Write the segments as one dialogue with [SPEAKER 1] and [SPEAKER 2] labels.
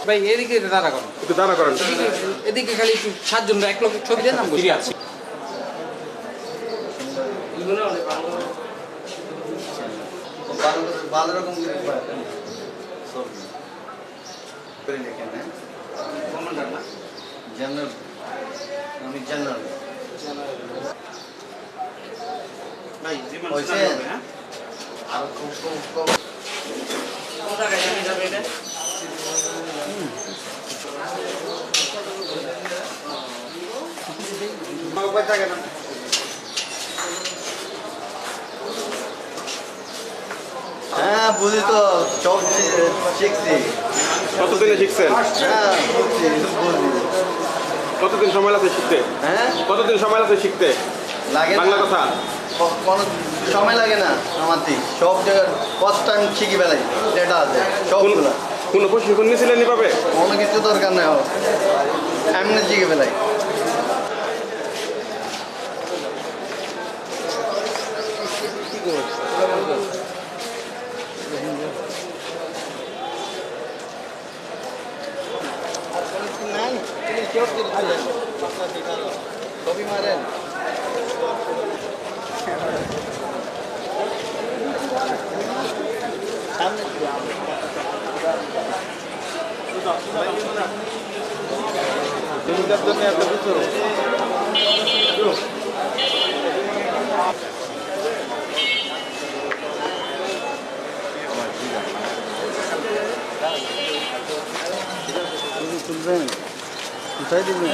[SPEAKER 1] ভাই এদিকে দাঁড়া করেন,
[SPEAKER 2] একটু দাঁড়া করেন।
[SPEAKER 1] এদিকে খালি একটু 7 জন এক লোকের ছবি দেন, আমি বসে আছি।
[SPEAKER 3] ভালো রকম জেনারেল, আমি জেনারেল আর খুব কম হ্যাঁ বুঝি তো সব শিখছি।
[SPEAKER 2] কতদিনে শিখছেন?
[SPEAKER 3] হ্যাঁ বুঝছি বুঝি।
[SPEAKER 2] কতদিন সময় লাগছে শিখতে?
[SPEAKER 3] হ্যাঁ
[SPEAKER 2] কতদিন সময় লাগছে শিখতে
[SPEAKER 3] লাগে
[SPEAKER 2] বাংলা কথা?
[SPEAKER 3] কোনো সময় লাগে না আমার দিক, সব জায়গায় ফার্স্ট টাইম শিখি বেলাই যেটা আছে সবগুলো।
[SPEAKER 2] কোনো প্রশিক্ষণ নিয়েছিলেন এভাবে?
[SPEAKER 3] কোনো কিছু দরকার নেই, এমনি শিখে বেলাই। ছবি মারেন তুলবেন কোথায় দিবেন?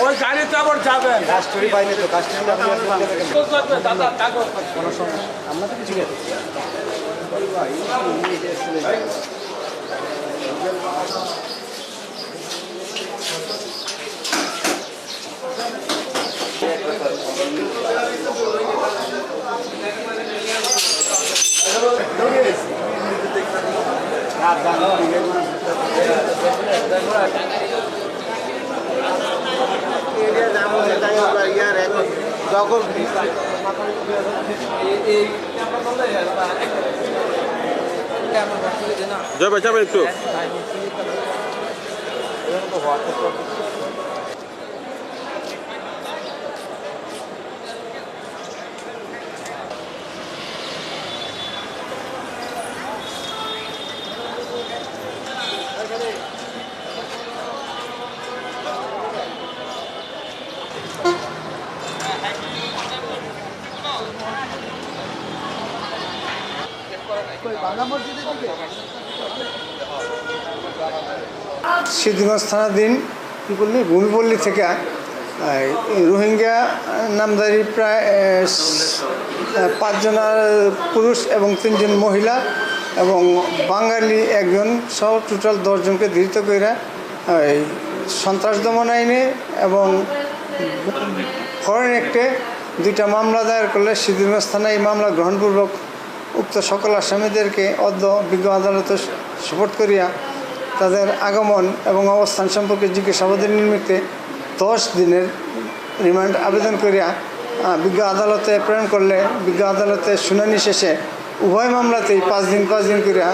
[SPEAKER 1] ওই গাড়িতে আবার যাবেন,
[SPEAKER 3] কাস্টডি পাইনি তো, কাস্টডি কোনো সমস্যা আমরা তো কিছু যখন
[SPEAKER 2] যাবে যাবে একটু
[SPEAKER 4] সিদ্ধগঞ্জ থানাধীন ভূমিপল্লী থেকে রোহিঙ্গা নামধারী প্রায় 5 জন পুরুষ এবং 3 জন মহিলা এবং বাঙালি একজন সহ টোটাল 10 জনকে ধৃত করে সন্ত্রাস দমন আইনে এবং ফরেন অ্যাক্টে 2টা মামলা দায়ের করলে সিদ্ধগঞ্জ থানায় এই মামলা গ্রহণপূর্বক উক্ত সকল আসামিদেরকে অদ্য বিজ্ঞ আদালতে সুপোর্ট করিয়া তাদের আগমন এবং অবস্থান সম্পর্কে জিজ্ঞাসাবাদের নিমিত্তে 10 দিনের রিমান্ড আবেদন করিয়া বিজ্ঞ আদালতে প্রেরণ করলে বিজ্ঞ আদালতে শুনানি শেষে উভয় মামলাতেই 5 দিন করিয়া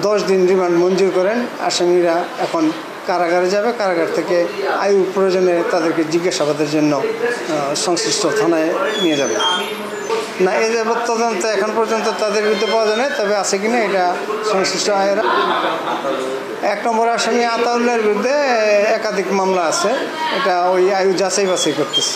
[SPEAKER 4] 10 দিন রিমান্ড মঞ্জুর করেন। আসামিরা এখন কারাগারে যাবে, কারাগার থেকে আইন প্রয়োজনে তাদেরকে জিজ্ঞাসাবাদের জন্য সংশ্লিষ্ট থানায় নিয়ে যাবে। না এই যাবৎ তদন্ত এখন পর্যন্ত তাদের বিরুদ্ধে পাওয়া যায় না, তবে আছে কিনা এটা সংশ্লিষ্ট আয়েরা। 1 নম্বর আসামি আতাউল্লাহর বিরুদ্ধে একাধিক মামলা আছে, এটা ওই আয়ু যাচাই বাছাই করতেছে।